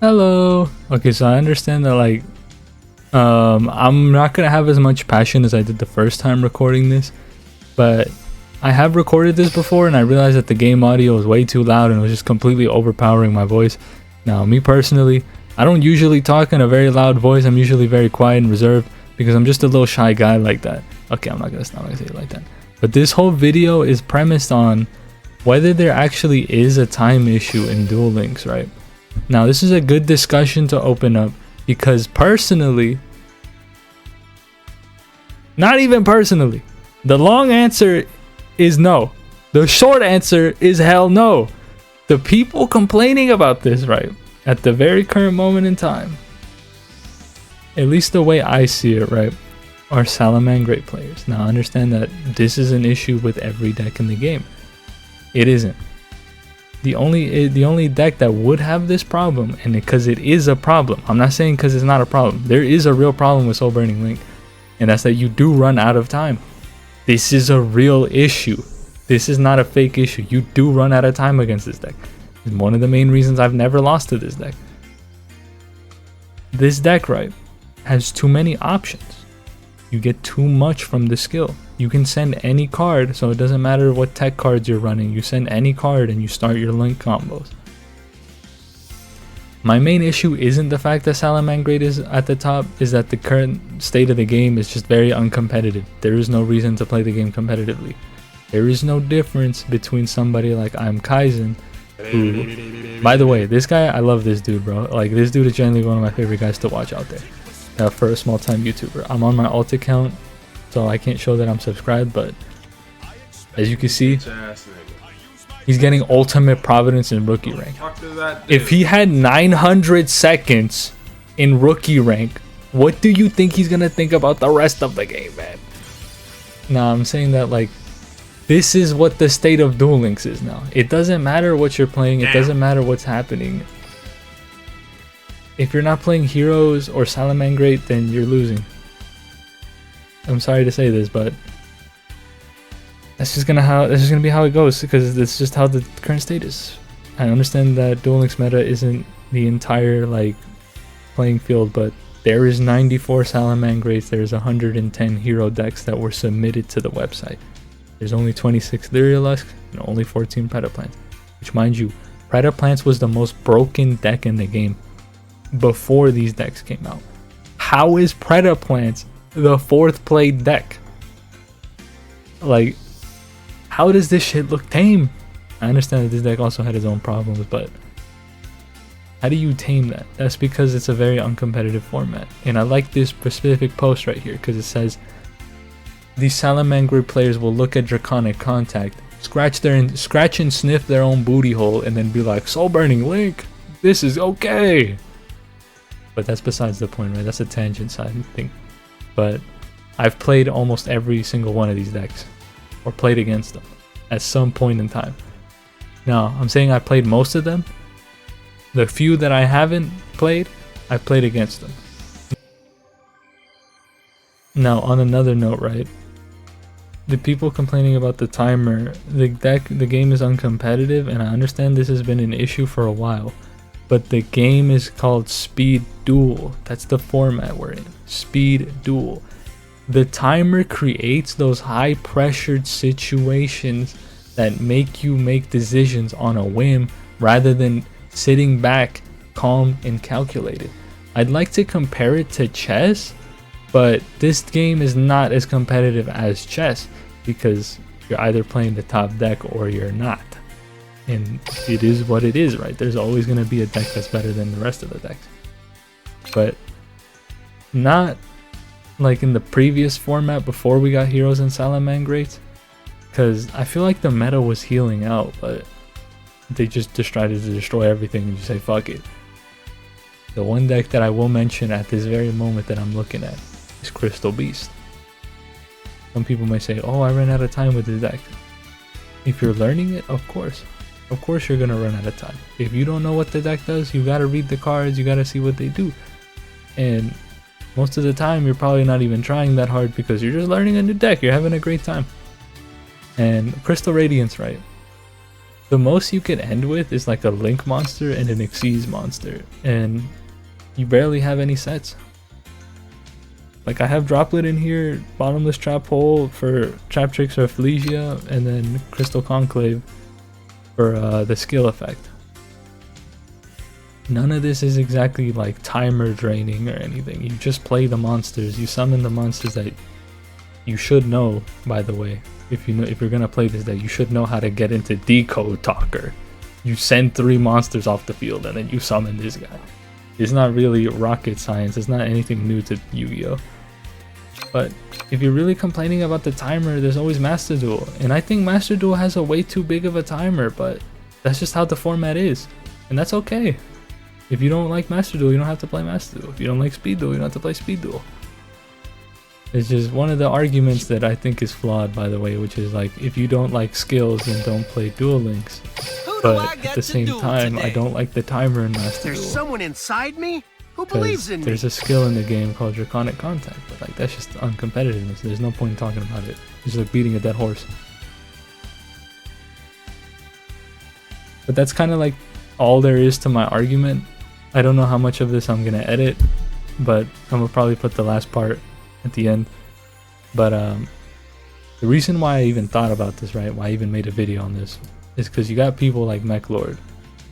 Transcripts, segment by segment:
Hello. Okay, so I understand that I'm not gonna have as much passion as I did the first time recording this, but I have recorded this before and I realized that the game audio was way too loud and was just completely overpowering my voice. Now, me personally, I don't usually talk in a very loud voice. I'm usually very quiet and reserved because I'm just a little shy guy like that. Okay, I'm not gonna say it like that. But this whole video is premised on whether there actually is a time issue in Duel Links, right? Now, this is a good discussion to open up because personally, not even personally, the long answer is no. The short answer is hell no. The people complaining about this, right, at the very current moment in time, at least the way I see it, right, are Salamangreat players. Now, I understand that this is an issue with every deck in the game. It isn't. The only deck that would have this problem, and because it is a problem, I'm not saying because it's not a problem. There is a real problem with Soul Burning Link, and that's that you do run out of time. This is a real issue. This is not a fake issue. You do run out of time against this deck. It's one of the main reasons I've never lost to this deck. This deck, right, has too many options. You get too much from the skill. You can send any card, so it doesn't matter what tech cards you're running. You send any card and you start your link combos. My main issue isn't the fact that Salamangreat is at the top, is that the current state of the game is just very uncompetitive. There is no reason to play the game competitively. There is no difference between somebody like I'm Kaizen, who, by the way, this guy, I love this dude, bro. Like, this dude is generally one of my favorite guys to watch out there. For a small time YouTuber. I'm on my alt account, so I can't show that I'm subscribed, but as you can see, he's getting ultimate providence in rookie rank. If he had 900 seconds in rookie rank, what do you think he's gonna think about the rest of the game, man? Nah, I'm saying that, like, this is what the state of Duel Links is now. It doesn't matter what you're playing, it doesn't matter what's happening. If you're not playing heroes or Salamangreat, then you're losing. I'm sorry to say this, but that's just gonna be how it goes, because it's just how the current state is. I understand that Duel Links meta isn't the entire like playing field, but there is 94 Salamangreats, there's 110 hero decks that were submitted to the website. There's only 26 Lyrilusks and only 14 Predaplants, which, mind you, Predaplants was the most broken deck in the game before these decks came out. How is Predaplants the 4th played deck? Like, how does this shit look tame? I understand that this deck also had its own problems, but how do you tame that? That's because it's a very uncompetitive format. And I like this specific post right here because it says these Salamangreat players will look at Draconic Contact, scratch and sniff their own booty hole, and then be like, Soul Burning Link, this is okay. But that's besides the point, right? That's a tangent side thing. But I've played almost every single one of these decks, or played against them at some point in time. Now, I'm saying I played most of them. The few that I haven't played, I played against them. Now, on another note, right? The people complaining about the timer, the game is uncompetitive, and I understand this has been an issue for a while. But the game is called Speed Duel. That's the format we're in. Speed Duel. The timer creates those high pressured situations that make you make decisions on a whim rather than sitting back calm and calculated. I'd like to compare it to chess, but this game is not as competitive as chess because you're either playing the top deck or you're not. And it is what it is, right? There's always going to be a deck that's better than the rest of the decks. But not like in the previous format before we got heroes and Salamangreats. Because I feel like the meta was healing out, but they just decided to destroy everything and just say, fuck it. The one deck that I will mention at this very moment that I'm looking at is Crystal Beast. Some people may say, oh, I ran out of time with this deck. If you're learning it, of course you're gonna run out of time. If you don't know what the deck does, you gotta read the cards, you gotta see what they do. And most of the time you're probably not even trying that hard because you're just learning a new deck, you're having a great time. And Crystal Radiance, right? The most you could end with is like a Link monster and an Xyz monster, and you barely have any sets. Like I have Droplet in here, Bottomless Trap Hole for Trap Tricks or Flesia, and then Crystal Conclave for the skill effect. None of this is exactly like timer draining or anything. You just play the monsters. You summon the monsters that you should know, by the way. If you're gonna play this, that you should know how to get into Decode Talker. You send 3 monsters off the field and then you summon this guy. It's not really rocket science. It's not anything new to Yu-Gi-Oh! But if you're really complaining about the timer, there's always Master Duel. And I think Master Duel has a way too big of a timer, but that's just how the format is. And that's okay. If you don't like Master Duel, you don't have to play Master Duel. If you don't like Speed Duel, you don't have to play Speed Duel. It's just one of the arguments that I think is flawed, by the way, which is like, if you don't like skills, then don't play Duel Links. But at the same time, I don't like the timer in Master Duel. There's someone inside me who believes in me. There's a skill in the game called Draconic Contact, but like that's just uncompetitiveness. There's no point in talking about it. It's just like beating a dead horse. But that's kind of like all there is to my argument. I don't know how much of this I'm gonna edit, but I'm gonna probably put the last part at the end. But the reason why I even thought about this, right, why I even made a video on this, is because you got people like MechLord,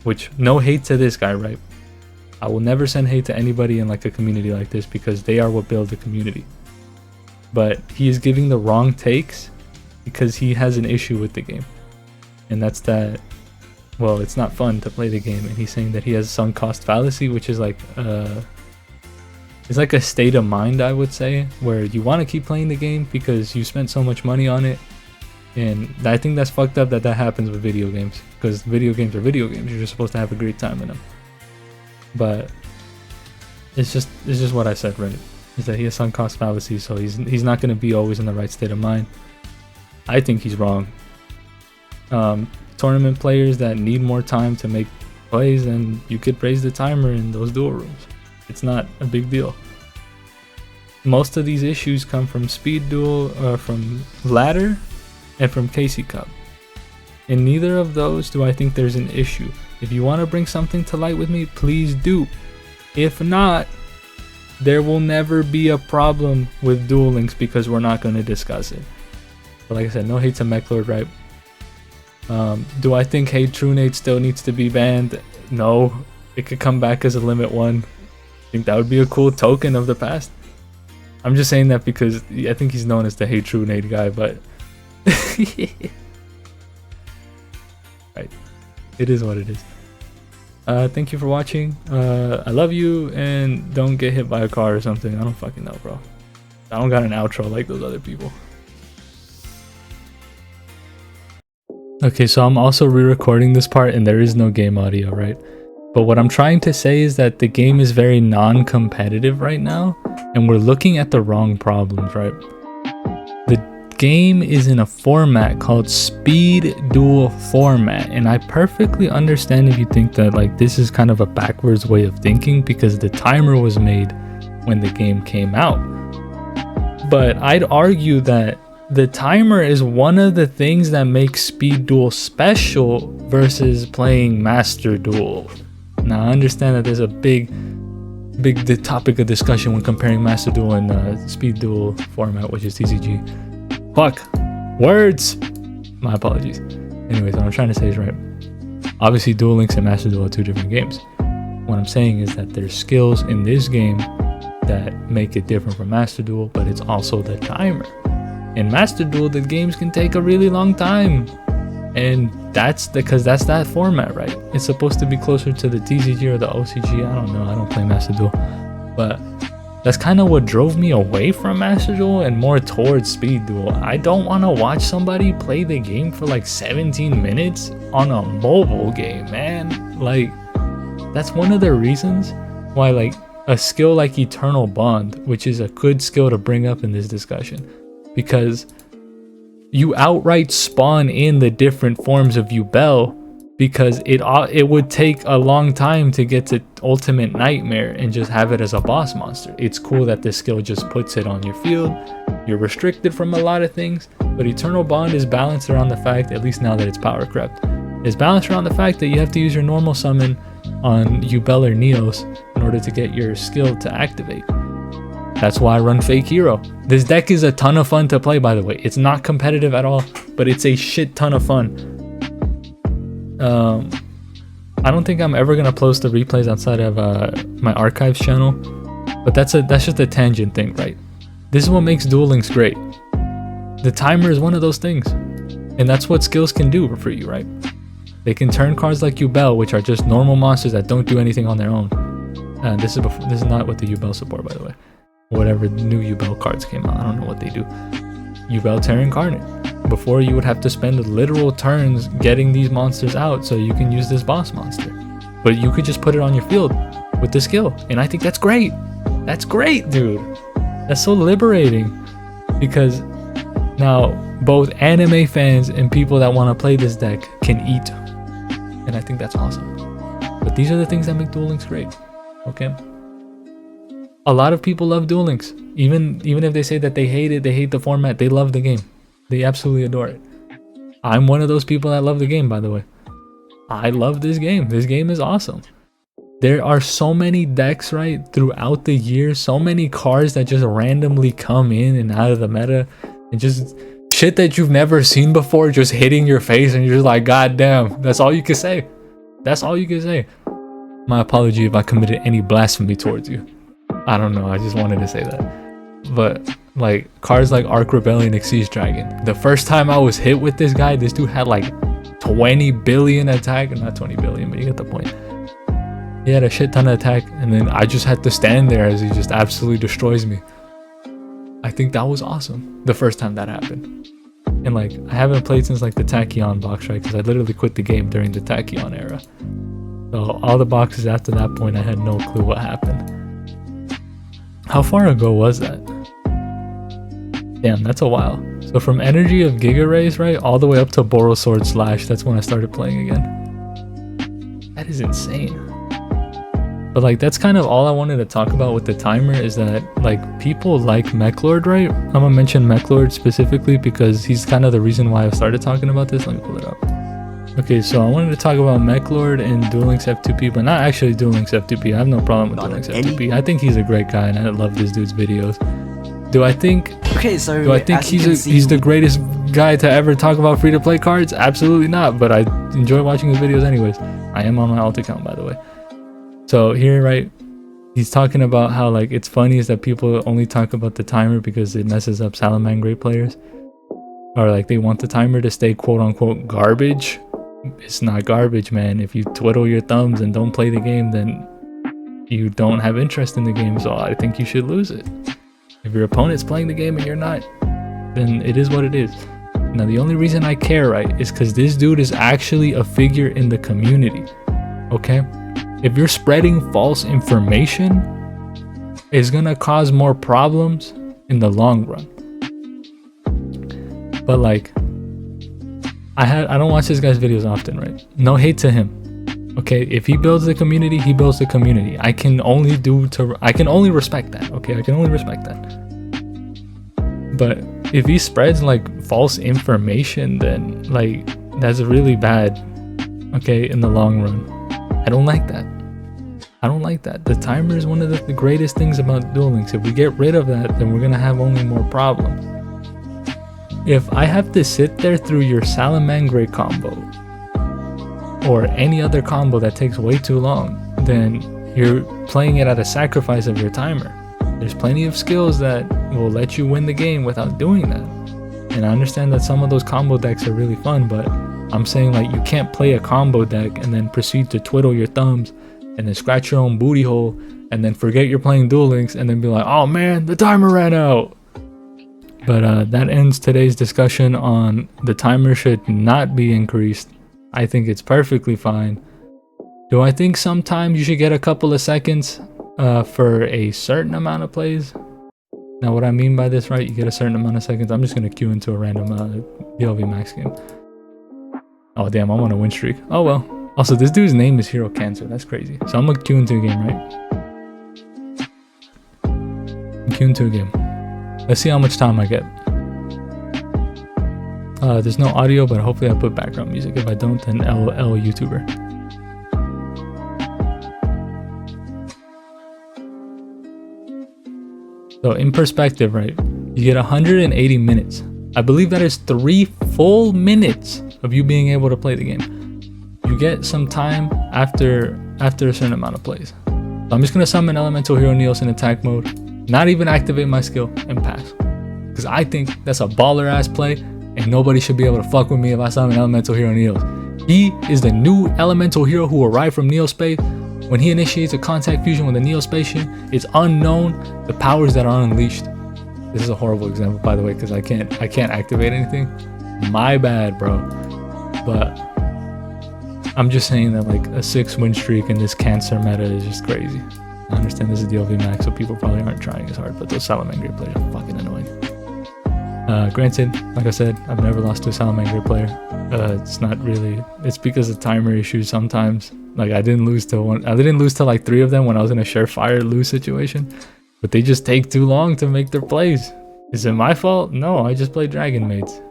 which, no hate to this guy, right? I will never send hate to anybody in like a community like this, because they are what build the community. But he is giving the wrong takes because he has an issue with the game, and that's that, well, it's not fun to play the game. And he's saying that he has sunk cost fallacy, which is like it's like a state of mind, I would say, where you want to keep playing the game because you spent so much money on it. And I think that's fucked up that happens with video games, because video games are video games. You're just supposed to have a great time in them. But it's just what I said, right? Is that he has sunk cost fallacy, so he's not going to be always in the right state of mind. I think he's wrong. Tournament players that need more time to make plays, then you could raise the timer in those duel rooms. It's not a big deal. Most of these issues come from Speed Duel, from Ladder, and from Casey Cup. In neither of those do I think there's an issue. If you want to bring something to light with me, please do. If not, there will never be a problem with Duel Links because we're not going to discuss it. But like I said, no hate to MechLord, right? Do I think Hey True Nate still needs to be banned? No. It could come back as a Limit 1. I think that would be a cool token of the past. I'm just saying that because I think he's known as the Hey True Nate guy, but right, it is what it is. Thank you for watching. I love you, and don't get hit by a car or something. I don't fucking know, bro. I don't got an outro like those other people. Okay, so I'm also re-recording this part, and there is no game audio, right? But what I'm trying to say is that the game is very non-competitive right now, and we're looking at the wrong problems, right? The game is in a format called Speed Duel format, and I perfectly understand if you think that like this is kind of a backwards way of thinking, because the timer was made when the game came out. But I'd argue that the timer is one of the things that makes Speed Duel special versus playing Master Duel. Now I understand that there's a big topic of discussion when comparing Master Duel and Speed Duel format, which is TCG. Fuck words. My apologies. Anyways, what I'm trying to say is, right, obviously Duel Links and Master Duel are 2 different games. What I'm saying is that there's skills in this game that make it different from Master Duel, but it's also the timer. In Master Duel, the games can take a really long time, and that's because that's that format, right? It's supposed to be closer to the TCG or the OCG. I don't know, I don't play Master Duel, but that's kind of what drove me away from Master Duel and more towards Speed Duel. I don't want to watch somebody play the game for like 17 minutes on a mobile game, man. Like, that's one of the reasons why like a skill like Eternal Bond, which is a good skill to bring up in this discussion, because you outright spawn in the different forms of Yubel, because it would take a long time to get to Ultimate Nightmare and just have it as a boss monster. It's cool that this skill just puts it on your field. You're restricted from a lot of things, but Eternal Bond is balanced around the fact, at least now that it's power crept, is balanced around the fact that you have to use your normal summon on Ubel or Neos in order to get your skill to activate. That's why I run fake hero. This deck is a ton of fun to play, by the way. It's not competitive at all, but it's a shit ton of fun. I don't think I'm ever gonna post the replays outside of my archives channel, but that's just a tangent thing, right? This is what makes Duel Links great. The timer is one of those things, and that's what skills can do for you, right? They can turn cards like Ubel, which are just normal monsters that don't do anything on their own. And this is not what the Ubel support, by the way. Whatever new Ubel cards came out, I don't know what they do. Ubel Terra Incarnate. Before, you would have to spend literal turns getting these monsters out so you can use this boss monster. But you could just put it on your field with the skill, and I think that's great. That's great, dude. That's so liberating, because now both anime fans and people that want to play this deck can eat, and I think that's awesome. But these are the things that make Duel Links great, okay? A lot of people love Duel Links. Even if they say that they hate it, they hate the format, they love the game. They absolutely adore it. I'm one of those people that love the game, by the way. I love this game. This game is awesome. There are so many decks, right, throughout the year, so many cards that just randomly come in and out of the meta, and just shit that you've never seen before just hitting your face, and you're just like, God damn, that's all you can say. That's all you can say. My apology if I committed any blasphemy towards you. I don't know, I just wanted to say that. But like cards like Arc Rebellion, Exceed Dragon. The first time I was hit with this guy, this dude had like 20 billion attack, not 20 billion, but you get the point. He had a shit ton of attack, and then I just had to stand there as he just absolutely destroys me. I think that was awesome the first time that happened. And like, I haven't played since like the Tachyon box, right? Because I literally quit the game during the Tachyon era. So all the boxes after that point, I had no clue what happened. How far ago was that? Damn, that's a while. So from Energy of Giga Rays, right, all the way up to Boros Sword Slash, that's when I started playing again. That is insane. But like, that's kind of all I wanted to talk about with the timer, is that like people like Mechlord, right? I'm gonna mention Mechlord specifically because he's kind of the reason why I started talking about this. Let me pull it up. Okay, so I wanted to talk about Mechlord and Duel Links F2P, but not actually Duel Links F2P. I have no problem with Duel Links F2P. I think he's a great guy, and I love this dude's videos. Do I think he's the greatest guy to ever talk about free-to-play cards? Absolutely not, but I enjoy watching his videos anyways. I am on my alt account, by the way. So here, right, he's talking about how like it's funny is that people only talk about the timer because it messes up Salamangreat players, or like they want the timer to stay quote-unquote garbage. It's not garbage, man. If you twiddle your thumbs and don't play the game, then you don't have interest in the game, so I think you should lose it. If your opponent's playing the game and you're not, then it is what it is. Now the only reason I care, right, is because this dude is actually a figure in the community, okay? If you're spreading false information, it's gonna cause more problems in the long run. But like, I don't watch this guy's videos often, right? No hate to him. Okay, if he builds the community, he builds the community. I can only respect that. Okay, I can only respect that. But if he spreads like false information, then like that's really bad. Okay, in the long run. I don't like that. I don't like that. The timer is one of the greatest things about Duel Links. If we get rid of that, then we're gonna have only more problems. If I have to sit there through your Salamangreat combo or any other combo that takes way too long, then you're playing it at a sacrifice of your timer. There's plenty of skills that will let you win the game without doing that. And I understand that some of those combo decks are really fun, but I'm saying like you can't play a combo deck and then proceed to twiddle your thumbs and then scratch your own booty hole and then forget you're playing Duel Links and then be like, oh man, the timer ran out. But that ends today's discussion on the timer should not be increased. I think it's perfectly fine. Do I think sometimes you should get a couple of seconds for a certain amount of plays? Now what I mean by this, right, you get a certain amount of seconds. I'm just going to queue into a random DLV max game. Oh damn, I'm on a win streak. Oh well. Also, this dude's name is Hero Cancer. That's crazy. So I'm going to queue into a game, right? Queue into a game. Let's see how much time I get. There's no audio, but hopefully I put background music. If I don't, then LL YouTuber. So in perspective, right, you get 180 minutes. I believe that is 3 full minutes of you being able to play the game. You get some time after a certain amount of plays. So I'm just gonna summon Elemental Hero Niels in attack mode, not even activate my skill, and pass. Because I think that's a baller ass play, and nobody should be able to fuck with me if I summon Elemental Hero Niels. He is the new Elemental Hero who arrived from Neo Space. When he initiates a contact fusion with a Neo Spatian, it's unknown the powers that are unleashed. This is a horrible example, by the way, because I can't activate anything. My bad, bro. But I'm just saying that like a 6 win streak in this cancer meta is just crazy. I understand this is DLV max, so people probably aren't trying as hard, but those Salamangreat players are fucking annoying. Granted, like I said, I've never lost to a Salamangreat player. It's not really. It's because of timer issues sometimes. Like I didn't lose to like 3 of them when I was in a surefire lose situation, but they just take too long to make their plays. Is it my fault? No, I just play Dragon Maids.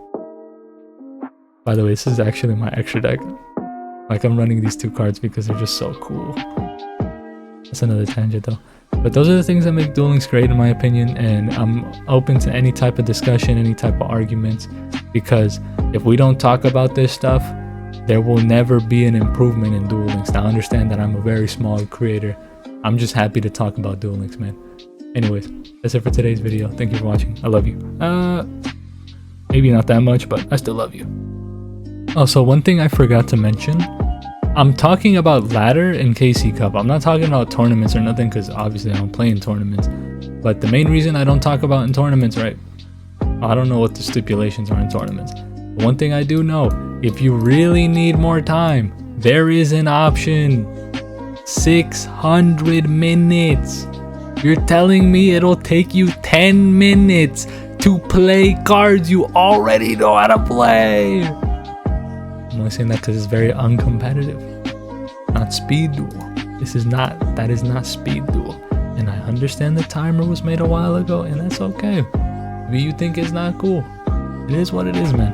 By the way, this is actually my extra deck. Like I'm running these 2 cards because they're just so cool. That's another tangent though. But those are the things that make Duel Links great in my opinion, and I'm open to any type of discussion, any type of arguments, because if we don't talk about this stuff, there will never be an improvement in Duel Links. Now understand that I'm a very small creator. I'm just happy to talk about Duel Links, man. Anyways, that's it for today's video. Thank you for watching. I love you. Maybe not that much, but I still love you. Also, one thing I forgot to mention, I'm talking about ladder and KC Cup. I'm not talking about tournaments or nothing, because obviously I don't play in tournaments. But the main reason I don't talk about in tournaments, right? I don't know what the stipulations are in tournaments. But one thing I do know, if you really need more time, there is an option. 600 minutes. You're telling me it'll take you 10 minutes to play cards you already know how to play? I'm only saying that because it's very uncompetitive, not speed duel. That is not speed duel. And I understand the timer was made a while ago, and that's okay. Maybe you think it's not cool. It is what it is, man.